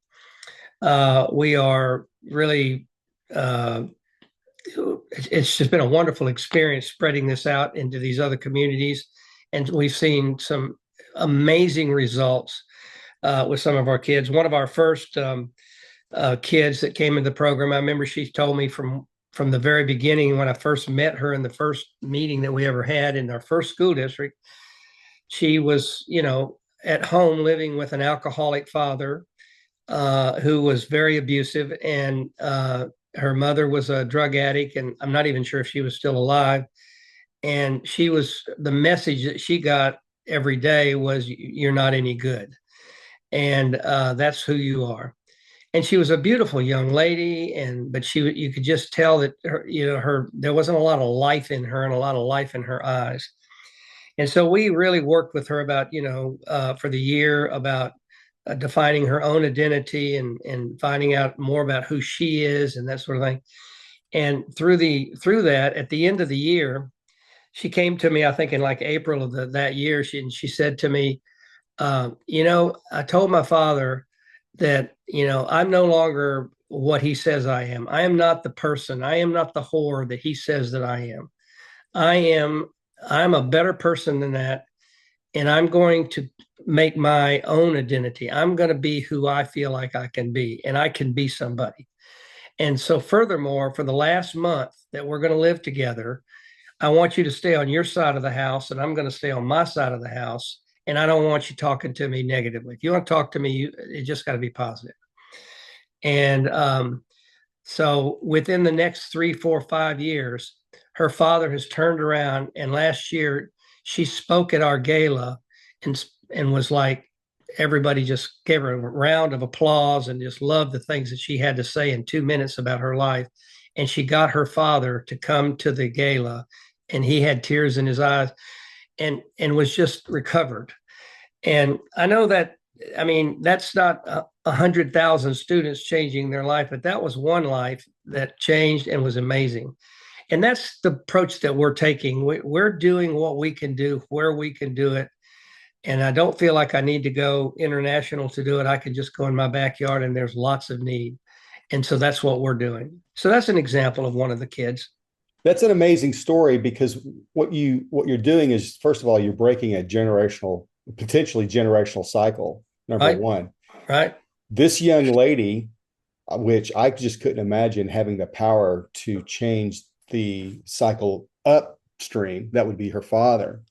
We are really, it's just been a wonderful experience spreading this out into these other communities. And we've seen some amazing results with some of our kids. One of our first kids that came into the program. I remember she told me from the very beginning, when I first met her in the first meeting that we ever had in our first school district, she was, at home living with an alcoholic father who was very abusive, and her mother was a drug addict, and I'm not even sure if she was still alive. And the message that she got every day was, "You're not any good, and that's who you are." And she was a beautiful young lady, but you could just tell that there wasn't a lot of life in her and a lot of life in her eyes. And so we really worked with her about, for the year, about defining her own identity and finding out more about who she is and that sort of thing. And through that, at the end of the year, she came to me, I think in like April of that year, she said to me, I told my father that, I'm no longer what he says I am. I am not the person. I am not the whore that he says that I am. I'm a better person than that. And I'm going to make my own identity. I'm going to be who I feel like I can be, and I can be somebody. And so furthermore, for the last month that we're going to live together, I want you to stay on your side of the house, and I'm going to stay on my side of the house. And I don't want you talking to me negatively. If you want to talk to me, it just got to be positive. And so within the next 3, 4, 5 years, her father has turned around, and last year she spoke at our gala and was like, everybody just gave her a round of applause and just loved the things that she had to say in 2 minutes about her life. And she got her father to come to the gala, and he had tears in his eyes and was just recovered. And I know that, I mean, that's not 100,000 students changing their life, but that was one life that changed and was amazing. And that's the approach that we're taking. We're doing what we can do where we can do it. And I don't feel like I need to go international to do it. I can just go in my backyard, and there's lots of need. And so that's what we're doing. So that's an example of one of the kids. That's an amazing story, because what you're doing is, first of all, you're breaking a potentially generational cycle. Number Right. one, Right. this young lady, which I just couldn't imagine having the power to change the cycle upstream, that would be her father.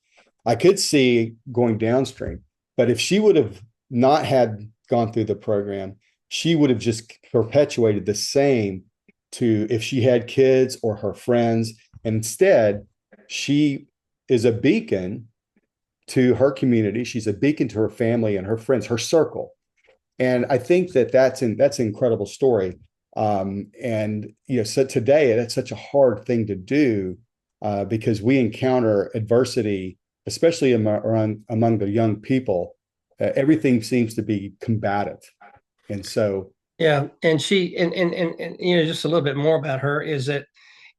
I could see going downstream, but if she would have not had gone through the program, she would have just perpetuated the same to if she had kids or her friends. And instead, she is a beacon to her community. She's a beacon to her family and her friends, her circle. And I think that's an incredible story. And so today that's such a hard thing to do because we encounter adversity, especially among the young people. Everything seems to be combative, and so Yeah, and she and just a little bit more about her is that,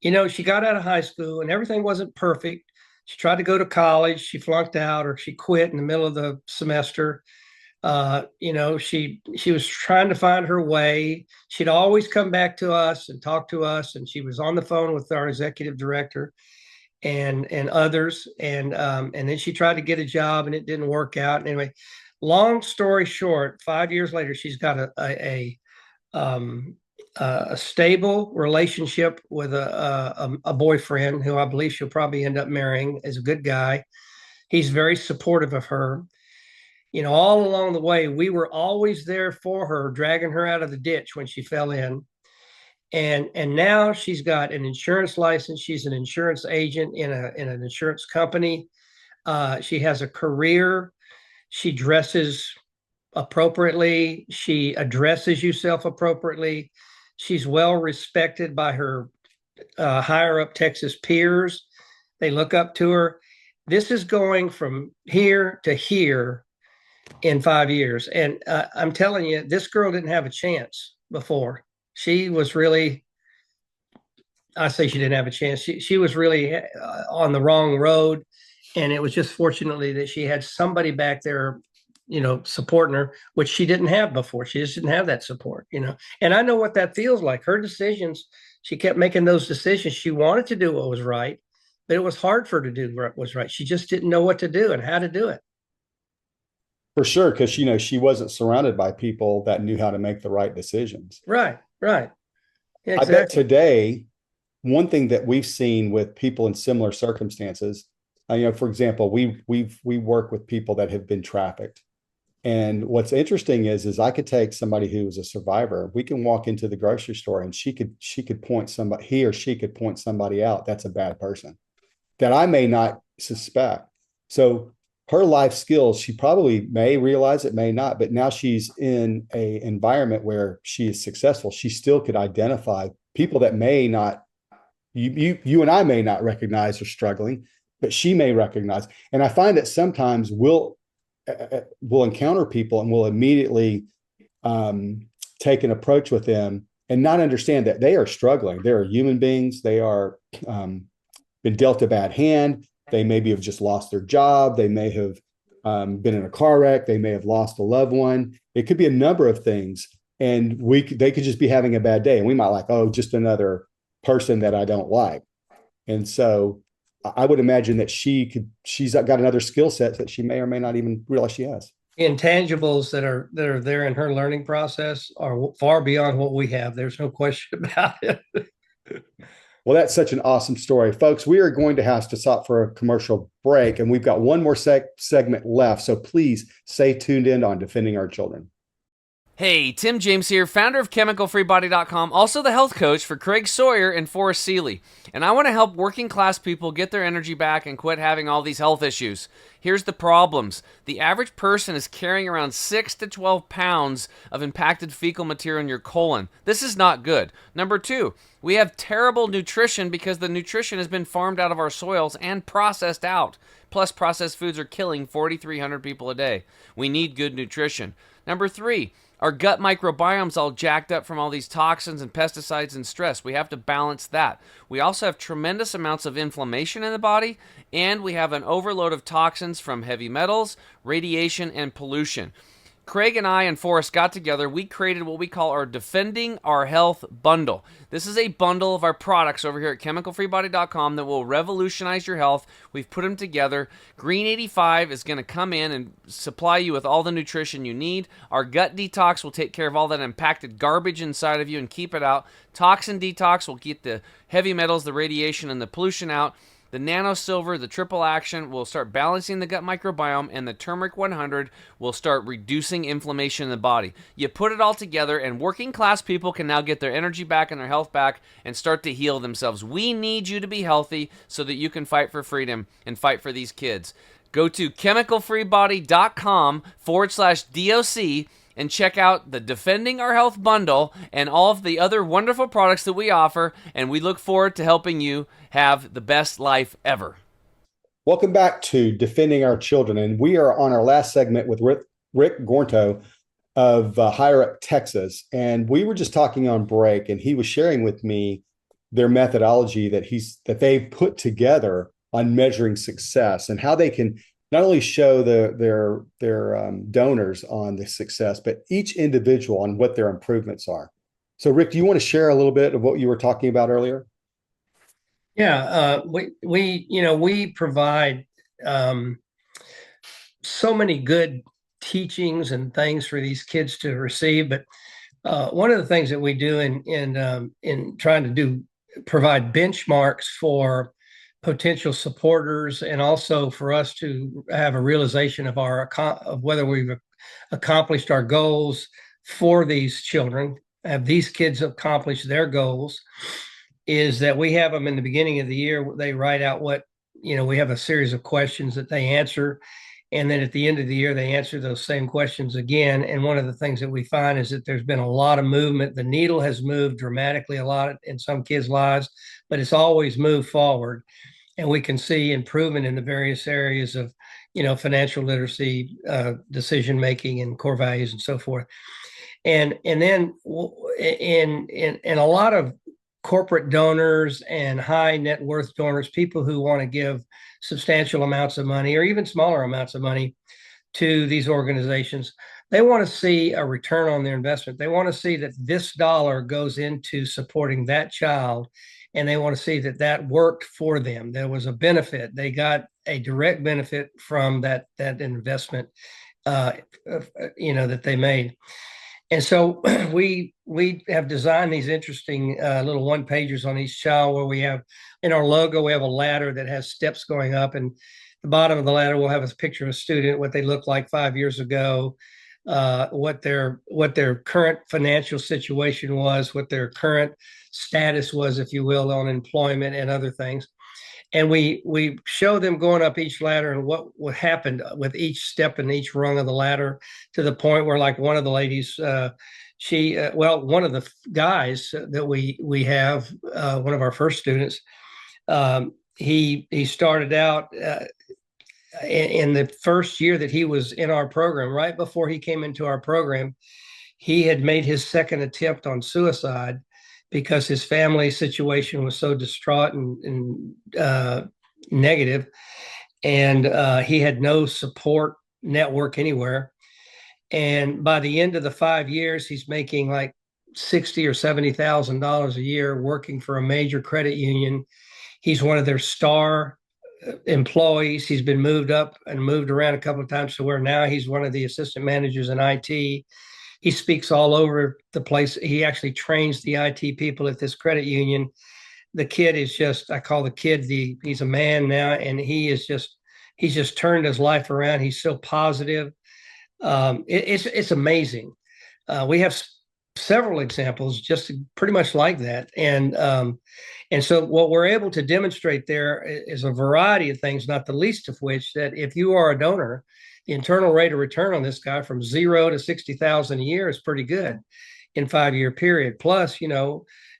she got out of high school and everything wasn't perfect. She tried to go to college, she flunked out, or she quit in the middle of the semester. She was trying to find her way. She'd always come back to us and talk to us, and she was on the phone with our executive director and others, and then she tried to get a job and it didn't work out. And anyway, long story short, 5 years later, she's got a stable relationship with a boyfriend who I believe she'll probably end up marrying. Is a good guy. He's very supportive of her. All along the way, we were always there for her, dragging her out of the ditch when she fell in. And now she's got an insurance license. She's an insurance agent in an insurance company. She has a career. She dresses appropriately. She addresses herself appropriately. She's well respected by her higher up Texas peers. They look up to her. This is going from here to here in 5 years. And I'm telling you, this girl didn't have a chance before. She was really, I say she didn't have a chance. She was really on the wrong road. And it was just fortunately that she had somebody back there, supporting her, which she didn't have before. She just didn't have that support, And I know what that feels like. Her decisions, she kept making those decisions. She wanted to do what was right, but it was hard for her to do what was right. She just didn't know what to do and how to do it. For sure, because she wasn't surrounded by people that knew how to make the right decisions. Right, right. Yeah, I bet exactly. today, one thing that we've seen with people in similar circumstances, for example, we work with people that have been trafficked. And what's interesting is I could take somebody who was a survivor. We can walk into the grocery store and she could point somebody, he or she could point somebody out that's a bad person that I may not suspect. So her life skills, she probably may realize it, may not, but now she's in a environment where she is successful. She still could identify people that may not, you and I may not recognize are struggling, but she may recognize. And I find that sometimes we'll encounter people and we'll immediately take an approach with them and not understand that they are struggling. They are human beings. They are been dealt a bad hand. They maybe have just lost their job. They may have been in a car wreck. They may have lost a loved one. It could be a number of things. And they could just be having a bad day. And we might like, oh, just another person that I don't like. And so I would imagine that she's got another skill set that she may or may not even realize she has. Intangibles that are there in her learning process are far beyond what we have. There's no question about it. Well, that's such an awesome story. Folks, we are going to have to stop for a commercial break, and we've got one more segment left. So please stay tuned in on Defending Our Children. Hey, Tim James here, founder of ChemicalFreeBody.com, also the health coach for Craig Sawyer and Forrest Seeley. And I want to help working class people get their energy back and quit having all these health issues. Here's the problems. The average person is carrying around 6 to 12 pounds of impacted fecal material in your colon. This is not good. Number 2, we have terrible nutrition because the nutrition has been farmed out of our soils and processed out. Plus, processed foods are killing 4,300 people a day. We need good nutrition. Number 3, our gut microbiome's all jacked up from all these toxins and pesticides and stress. We have to balance that. We also have tremendous amounts of inflammation in the body, and we have an overload of toxins from heavy metals, radiation, and pollution. Craig and I and Forrest got together. We created what we call our Defending Our Health bundle. This is a bundle of our products over here at ChemicalFreeBody.com that will revolutionize your health. We've put them together. Green 85 is going to come in and supply you with all the nutrition you need. Our Gut Detox will take care of all that impacted garbage inside of you and keep it out. Toxin Detox will get the heavy metals, the radiation, and the pollution out. The Nano Silver, the Triple Action, will start balancing the gut microbiome, and the Turmeric 100 will start reducing inflammation in the body. You put it all together, and working class people can now get their energy back and their health back and start to heal themselves. We need you to be healthy so that you can fight for freedom and fight for these kids. Go to chemicalfreebody.com/DOC and check out the Defending Our Health bundle and all of the other wonderful products that we offer, and we look forward to helping you have the best life ever. Welcome back to Defending Our Children, and we are on our last segment with Rick Gornto of Higher Up Texas, and we were just talking on break, and he was sharing with me their methodology that they've put together on measuring success and how they can not only show their donors on the success, but each individual on what their improvements are. So, Rick, do you want to share a little bit of what you were talking about earlier? Yeah, we provide so many good teachings and things for these kids to receive. But one of the things that we do in trying to provide benchmarks for potential supporters, and also for us to have a realization of whether we've accomplished our goals for these children, have these kids accomplished their goals, is that we have them in the beginning of the year. They write out we have a series of questions that they answer. And then at the end of the year, they answer those same questions again. And one of the things that we find is that there's been a lot of movement. The needle has moved dramatically a lot in some kids' lives, but it's always moved forward. And we can see improvement in the various areas of, financial literacy, decision-making, and core values, and so forth. And then in a lot of corporate donors and high net worth donors, people who want to give substantial amounts of money or even smaller amounts of money to these organizations, they want to see a return on their investment. They want to see that this dollar goes into supporting that child, and they want to see that worked for them. There was a benefit. They got a direct benefit from that investment that they made. And so we have designed these interesting little one pagers on each child, where we have in our logo, we have a ladder that has steps going up, and the bottom of the ladder will have a picture of a student, what they looked like 5 years ago, what their current financial situation was, what their current status was, if you will, on employment and other things. And we show them going up each ladder and what happened with each step and each rung of the ladder, to the point where, like, one of the ladies, one of the guys that we have, one of our first students, he started out in the first year that he was in our program. Right before he came into our program, he had made his second attempt on suicide, because his family situation was so distraught and negative, and he had no support network anywhere. And by the end of the 5 years, he's making like $60,000 or $70,000 a year, working for a major credit union. He's one of their star employees. He's been moved up and moved around a couple of times, to where now he's one of the assistant managers in IT. He speaks all over the place. He actually trains the IT people at this credit union. The kid is just, I call the kid he's a man now, and he's just turned his life around. He's so positive. It's amazing. We have several examples just pretty much like that. And so what we're able to demonstrate there is a variety of things, not the least of which that if you are a donor, the internal rate of return on this guy from 0 to 60,000 a year is pretty good in 5-year period. Plus,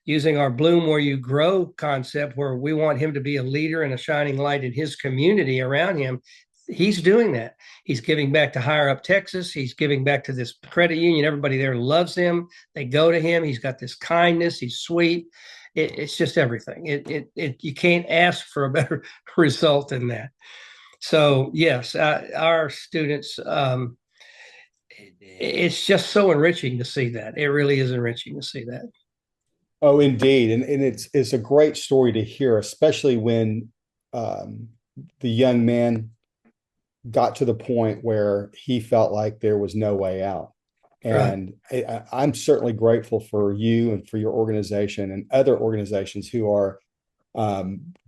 using our bloom where you grow concept, where we want him to be a leader and a shining light in his community around him, he's doing that. He's giving back to Higher Up Texas. He's giving back to this credit union. Everybody there loves him. They go to him. He's got this kindness. He's sweet. It's just everything. You can't ask for a better result than that. So yes, our students, it's just so enriching to see that. It really is enriching to see that. Oh, indeed. And it's a great story to hear, especially when the young man got to the point where he felt like there was no way out. And right. I'm certainly grateful for you and for your organization and other organizations who are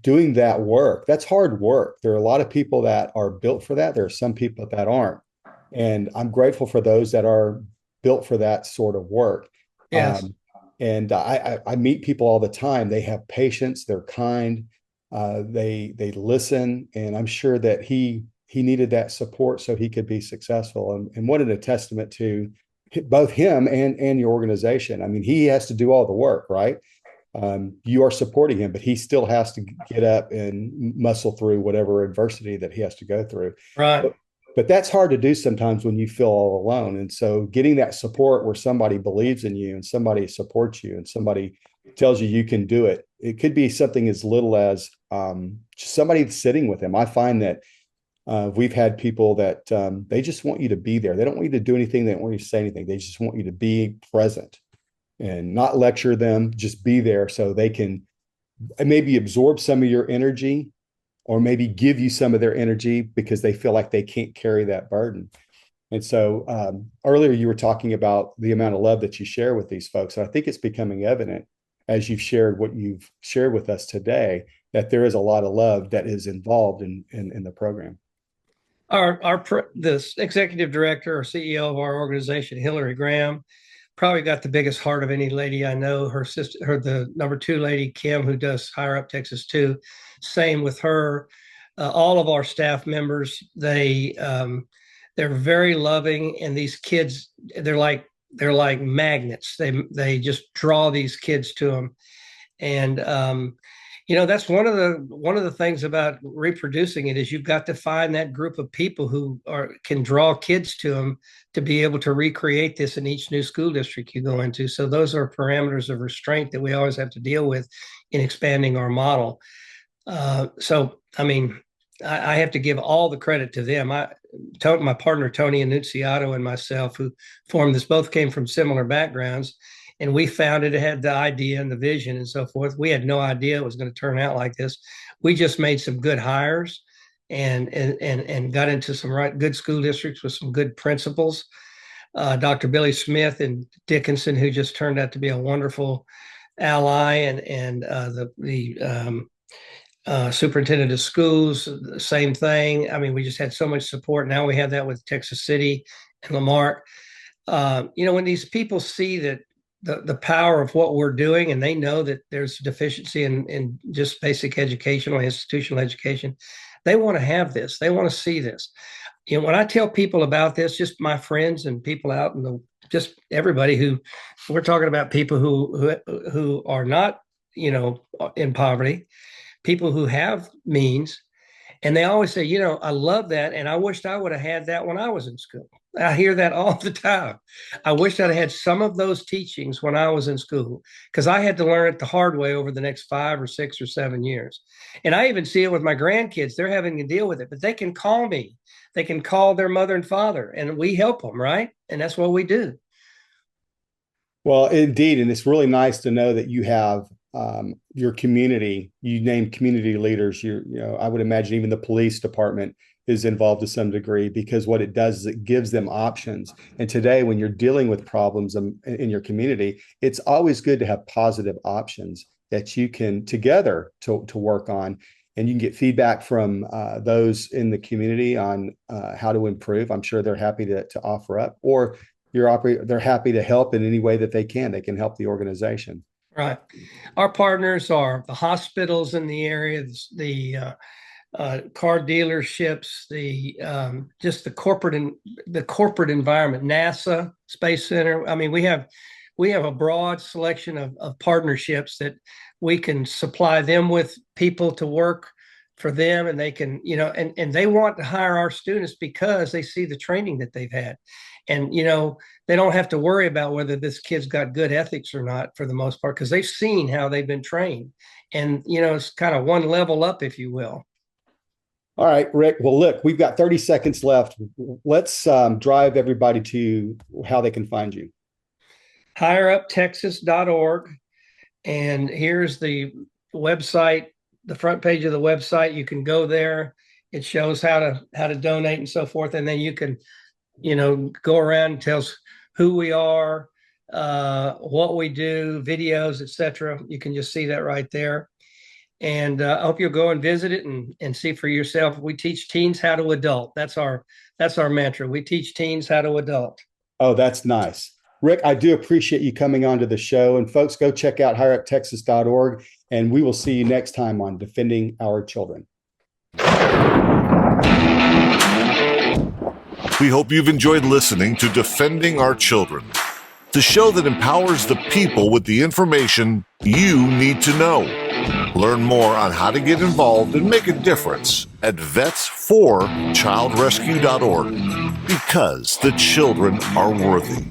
doing that work. That's hard work. There are a lot of people that are built for that. There are some people that aren't. And I'm grateful for those that are built for that sort of work. Yes. And I meet people all the time. They have patience. They're kind. They listen. And I'm sure that he needed that support so he could be successful. And what a testament to both him and your organization. I mean, he has to do all the work, right? You are supporting him, but he still has to get up and muscle through whatever adversity that he has to go through. Right. But that's hard to do sometimes when you feel all alone. And so getting that support where somebody believes in you and somebody supports you and somebody tells you you can do it. It could be something as little as just somebody sitting with him. I find that we've had people that they just want you to be there. They don't want you to do anything. They don't want you to say anything. They just want you to be present and not lecture them, just be there so they can maybe absorb some of your energy or maybe give you some of their energy because they feel like they can't carry that burden. And so earlier you were talking about the amount of love that you share with these folks. And I think it's becoming evident as you've shared what you've shared with us today, that there is a lot of love that is involved in the program. The executive director or CEO of our organization, Hillary Graham, probably got the biggest heart of any lady I know. Her sister, the number 2 lady, Kim, who does Higher Up Texas too. Same with her. All of our staff members, they're very loving, and these kids, they're like magnets. They just draw these kids to them, and that's one of the things about reproducing it is you've got to find that group of people who can draw kids to them to be able to recreate this in each new school district you go into. So those are parameters of restraint that we always have to deal with in expanding our model. So, I mean, I have to give all the credit to them. My partner, Tony Annunziato, and myself, who formed this, both came from similar backgrounds. And we founded it, had the idea and the vision and so forth. We had no idea it was going to turn out like this. We just made some good hires and got into some good school districts with some good principals. Dr. Billy Smith in Dickinson, who just turned out to be a wonderful ally, and the superintendent of schools, the same thing. I mean, we just had so much support. Now we have that with Texas City and Lamarck. When these people see that the power of what we're doing, and they know that there's deficiency in just basic educational, institutional education, they want to have this. They want to see this. When I tell people about this, just my friends and people out in just everybody who we're talking about, people who are not, in poverty, people who have means, and they always say, I love that, and I wished I would have had that when I was in school. I hear that all the time. I wish I'd had some of those teachings when I was in school, because I had to learn it the hard way over the next 5 or 6 or 7 years. And I even see it with my grandkids. They're having to deal with it, but they can call me. They can call their mother and father, and we help them, right? And that's what we do. Well, indeed. And it's really nice to know that you have your community. You name community leaders. I would imagine even the police department is involved to some degree, because what it does is it gives them options. And today, when you're dealing with problems in your community, it's always good to have positive options that you can together to work on. And you can get feedback from those in the community on how to improve. I'm sure they're happy to offer up, or they're happy to help in any way that they can. They can help the organization. Right. Our partners are the hospitals in the area, the car dealerships, just the corporate environment, NASA, Space Center. I mean, we have a broad selection of partnerships that we can supply them with people to work for them, and they can, and they want to hire our students because they see the training that they've had. And, they don't have to worry about whether this kid's got good ethics or not, for the most part, because they've seen how they've been trained. And, it's kind of one level up, if you will. All right, Rick. Well, look, we've got 30 seconds left. Let's drive everybody to how they can find you. higheruptexas.org. And here's the website, the front page of the website. You can go there. It shows how to donate and so forth. And then you can, go around and tell us who we are, what we do, videos, etc. You can just see that right there. And I hope you'll go and visit it and see for yourself. We teach teens how to adult. That's our mantra. We teach teens how to adult. Oh, that's nice. Rick, I do appreciate you coming on to the show. And folks, go check out higheruptexas.org, and we will see you next time on Defending Our Children. We hope you've enjoyed listening to Defending Our Children, the show that empowers the people with the information you need to know. Learn more on how to get involved and make a difference at vetsforchildrescue.org, because the children are worthy.